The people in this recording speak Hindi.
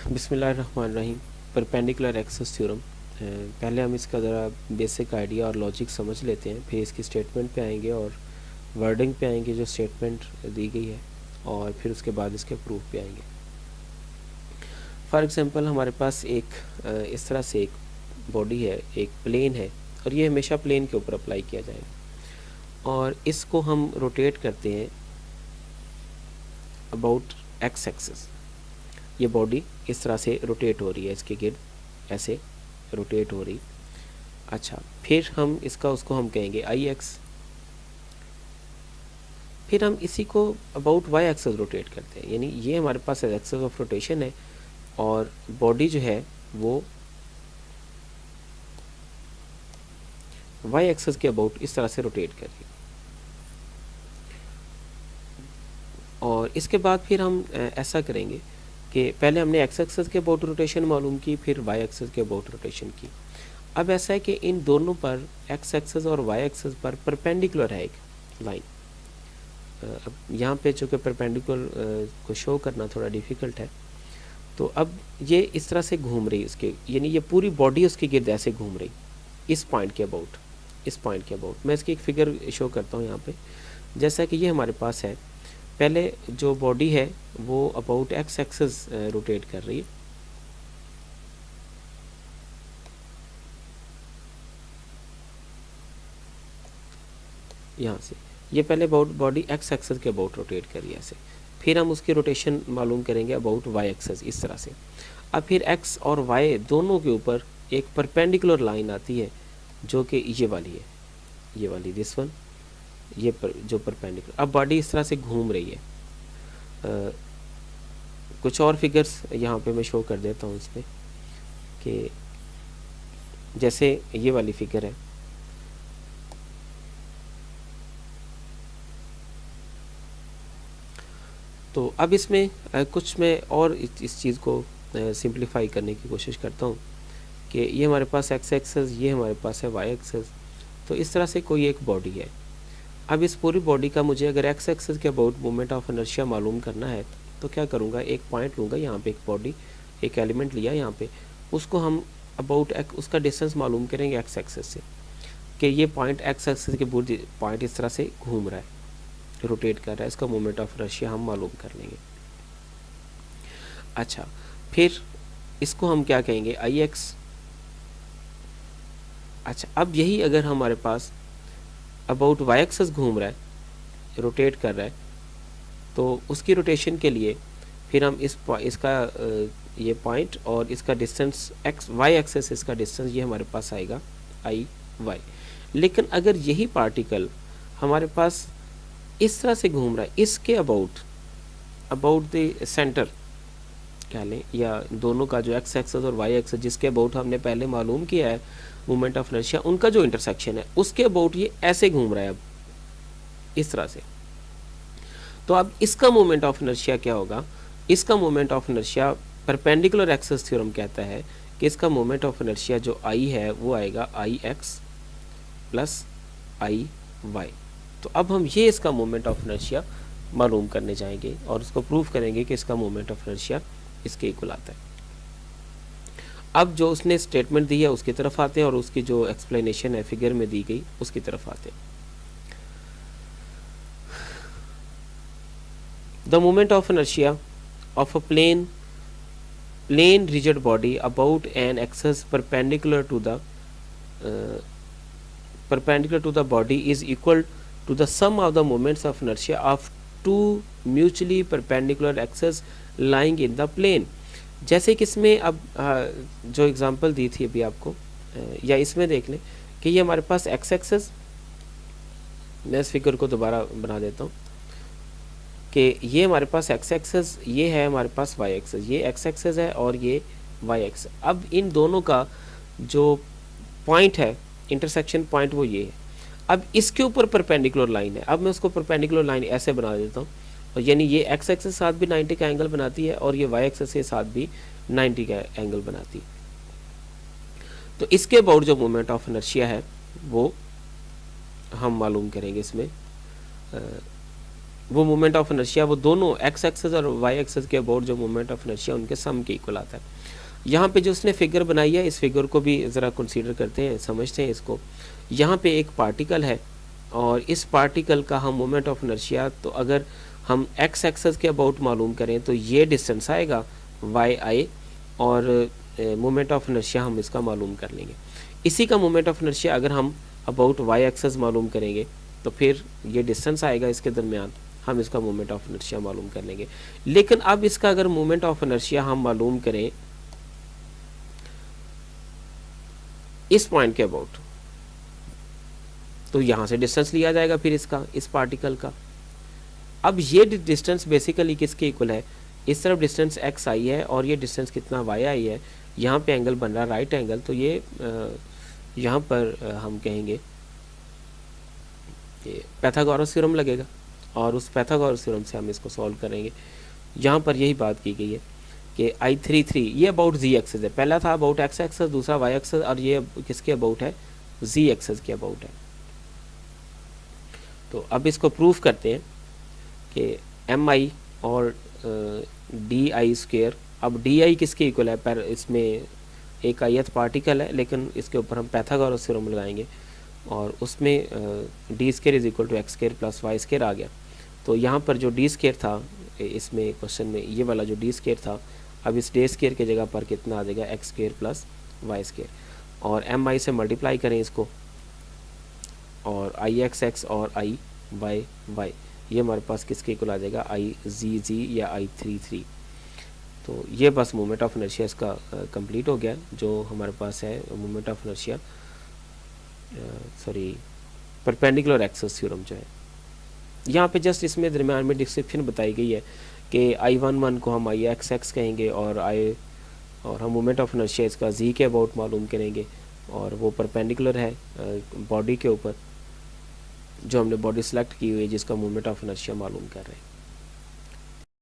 बिस्मिल्लाहिर्रहमानिर्रहीम। Perpendicular axis theorem. पहले हम इसका ज़रा बेसिक आइडिया और लॉजिक समझ लेते हैं, फिर इसकी स्टेटमेंट पे आएंगे और वर्डिंग पे आएंगे जो स्टेटमेंट दी गई है, और फिर उसके बाद इसके प्रूफ पे आएंगे। फॉर एग्ज़ाम्पल हमारे पास इस तरह से एक बॉडी है, एक प्लेन है, और ये हमेशा प्लेन के ऊपर अप्लाई किया जाएगा, और इसको हम रोटेट करते हैं अबाउट एक्स एक्सिस। ये बॉडी इस तरह से रोटेट हो रही है, इसके गिर्द ऐसे रोटेट हो रही। अच्छा, फिर हम उसको हम कहेंगे आई एक्स। फिर हम इसी को अबाउट वाई एक्सिस रोटेट करते हैं, यानी ये हमारे पास एक्सिस ऑफ रोटेशन है, और बॉडी जो है वो वाई एक्सिस के अबाउट इस तरह से रोटेट कर रही है। और इसके बाद फिर हम ऐसा करेंगे कि पहले हमने एक्स एक्सिस के अबाउट रोटेशन मालूम की, फिर वाई एक्सिस के अबाउट रोटेशन की। अब ऐसा है कि इन दोनों पर, एक्स एक्सिस और वाई एक्सिस पर परपेंडिकुलर है एक लाइन। अब यहाँ पे चूँकि परपेंडिकुलर को शो करना थोड़ा डिफ़िकल्ट है, तो अब ये इस तरह से घूम रही उसके, यानी ये पूरी बॉडी उसके गिर्द ऐसे घूम रही इस पॉइंट के अबाउट, इस पॉइंट के अबाउट। मैं इसकी एक फिगर शो करता हूँ यहाँ पे। जैसा कि ये हमारे पास है, पहले जो बॉडी है वो अबाउट एक्स एक्सिस रोटेट कर रही है, यहाँ से ये पहले बॉडी एक्स एक्सिस के अबाउट रोटेट कर रही है ऐसे। फिर हम उसकी रोटेशन मालूम करेंगे अबाउट वाई एक्सिस इस तरह से। अब फिर एक्स और वाई दोनों के ऊपर एक परपेंडिकुलर लाइन आती है जो कि ये वाली है, ये वाली, दिस वन, जो परपेंडिकुलर। अब बॉडी इस तरह से घूम रही है। कुछ और फिगर्स यहाँ पे मैं शो कर देता हूँ इसमें, कि जैसे ये वाली फिगर है, तो अब इसमें कुछ मैं और इस चीज़ को सिंप्लीफाई करने की कोशिश करता हूँ कि ये हमारे पास एक्स एक्सिस, ये हमारे पास है वाई एक्सिस। तो इस तरह से कोई एक बॉडी है। अब इस पूरी बॉडी का मुझे अगर एक्स एक्सिस के अबाउट मोमेंट ऑफ इनर्शिया मालूम करना है, तो क्या करूँगा, एक पॉइंट लूँगा, यहाँ पे एक बॉडी, एक एलिमेंट लिया यहाँ पे, उसको हम अबाउट उसका डिस्टेंस मालूम करेंगे एक्स एक्सिस से, कि ये पॉइंट एक्स एक्सिस के पॉइंट इस तरह से घूम रहा है, रोटेट कर रहा है, इसका मोमेंट ऑफ इनर्शिया हम मालूम कर लेंगे। अच्छा, फिर इसको हम क्या कहेंगे, आई एक्स। अच्छा, अब यही अगर हमारे पास अबाउट वाई एक्सिस घूम रहा है, रोटेट कर रहा है, तो उसकी रोटेशन के लिए फिर हम इसका ये पॉइंट और इसका डिस्टेंस एक्स वाई एक्सिस, इसका डिस्टेंस ये हमारे पास आएगा आई वाई। लेकिन अगर यही पार्टिकल हमारे पास इस तरह से घूम रहा है, इसके अबाउट द सेंटर कह लें, या दोनों का जो एक्स एक्सिस और वाई एक्सिस जिसके अबाउट हमने पहले मालूम किया है मोमेंट ऑफ इनर्शिया, उनका जो इंटरसेक्शन है उसके अबाउट ये ऐसे घूम रहा है, अब इस तरह से, तो अब इसका मोमेंट ऑफ इनर्शिया क्या होगा, इसका moment of inertia perpendicular axis theorem कहता है कि इसका मोमेंट ऑफ इनर्शिया जो आई है वो आएगा आई एक्स प्लस आई वाई। तो अब हम ये इसका मोमेंट ऑफ इनर्शिया मालूम करने जाएंगे और उसको प्रूव करेंगे कि इसका मोमेंट ऑफ इनर्शिया इसके इक्वल आता है। अब जो उसने स्टेटमेंट दी है उसकी तरफ आते हैं, और उसकी जो एक्सप्लेनेशन है फिगर में दी गई उसकी तरफ आते हैं। The moment of inertia of a plane rigid body about an axis perpendicular to the body is equal to the sum of the moments of inertia of two mutually perpendicular axes lying in the plane। जैसे कि इसमें अब जो एग्जांपल दी थी अभी आपको, या इसमें देख लें कि ये हमारे पास एक्स एक्सिस, मैं इस फिगर को दोबारा बना देता हूँ कि ये हमारे पास एक्स एक्सिस, ये है हमारे पास वाई एक्सिस, ये एक्स एक्सिस है और ये वाई एक्सिस। अब इन दोनों का जो पॉइंट है, इंटरसेक्शन पॉइंट, वो ये है। अब इसके ऊपर परपेंडिकुलर लाइन है, अब मैं उसको परपेंडिकुलर लाइन ऐसे बना देता हूँ, और यानी ये एक्स एक्सिस साथ भी 90 का एंगल बनाती है और ये वाई एक्सिस के साथ भी 90 का एंगल बनाती है। तो इसके अबाउट जो मोमेंट ऑफ इनर्शिया है वो हम मालूम करेंगे इसमें वो मोमेंट ऑफ इनर्शिया वो दोनों एक्स एक्सेस और वाई एक्सेस के अबाउट जो मोमेंट ऑफ इनर्शिया उनके सम के इक्वल आता है। यहाँ पे जो उसने फिगर बनाई है, इस फिगर को भी ज़रा कंसीडर करते हैं, समझते हैं इसको। यहाँ पे एक पार्टिकल है और इस पार्टिकल का हम मोमेंट ऑफ इनर्शिया, तो अगर हम एक्स एक्सेस के अबाउट मालूम करें तो ये डिस्टेंस आएगा वाई आई, और मोमेंट ऑफ इनर्शिया हम इसका मालूम कर लेंगे। इसी का मोमेंट ऑफ इनर्शिया अगर हम अबाउट वाई एक्सेस मालूम करेंगे तो फिर ये डिस्टेंस आएगा इसके दरमियान, हम इसका मोमेंट ऑफ इनर्शिया मालूम कर लेंगे। लेकिन अब इसका अगर मोमेंट ऑफ इनर्शिया हम मालूम करें इस पॉइंट के अबाउट, तो यहाँ से डिस्टेंस लिया जाएगा फिर इसका, इस पार्टिकल का। अब ये डिस्टेंस बेसिकली किसके इक्वल है, इस तरफ डिस्टेंस एक्स आई है और ये डिस्टेंस कितना वाई आई है। यहाँ पे एंगल बन रहा है राइट एंगल, तो ये यहाँ पर हम कहेंगे ये पाइथागोरस थ्योरम लगेगा और उस पाइथागोरस थ्योरम से हम इसको सॉल्व करेंगे। यहाँ पर यही बात की गई है कि I33 ये अबाउट जी एक्सेस है, पहला था अबाउट एक्स एक्सेस, दूसरा वाई एक्सेस, और ये किसके अबाउट है, जी एक्सेस के अबाउट है। तो अब इसको प्रूफ करते हैं कि एम आई और डी आई स्क्वेयर, अब डी आई किसके इक्वल है, पर इसमें एक आयत पार्टिकल है लेकिन इसके ऊपर हम पाइथागोरस थ्योरम लगाएंगे और उसमें D square is equal to X square plus Y square आ गया। तो यहाँ पर जो डी स्क्वेयर था इसमें क्वेश्चन में, ये वाला जो डी स्क्वेयर था, अब इस डे स्क्वेयर की जगह पर कितना आ जाएगा, X square plus Y square, और एम आई से मल्टीप्लाई करें इसको, और आई एक्स एक्स और आई वाई वाई, ये हमारे पास किसके इक्वल आ जाएगा, आई जी जी या I33। तो ये बस मोमेंट ऑफ इनर्शिया इसका कंप्लीट हो गया, जो हमारे पास है moment of inertia, sorry perpendicular axis theorem जो है। यहाँ पे जस्ट इसमें दरम्यान में डिस्क्रिप्शन बताई गई है कि I11 को हम आई एक्स एक्स कहेंगे और हम मोमेंट ऑफ इनर्शिया इसका जी के अबाउट मालूम करेंगे, और वो परपेंडिकुलर है बॉडी के ऊपर, जो हमने बॉडी सेलेक्ट की हुई है जिसका मोमेंट ऑफ इनर्शिया मालूम कर रहे हैं।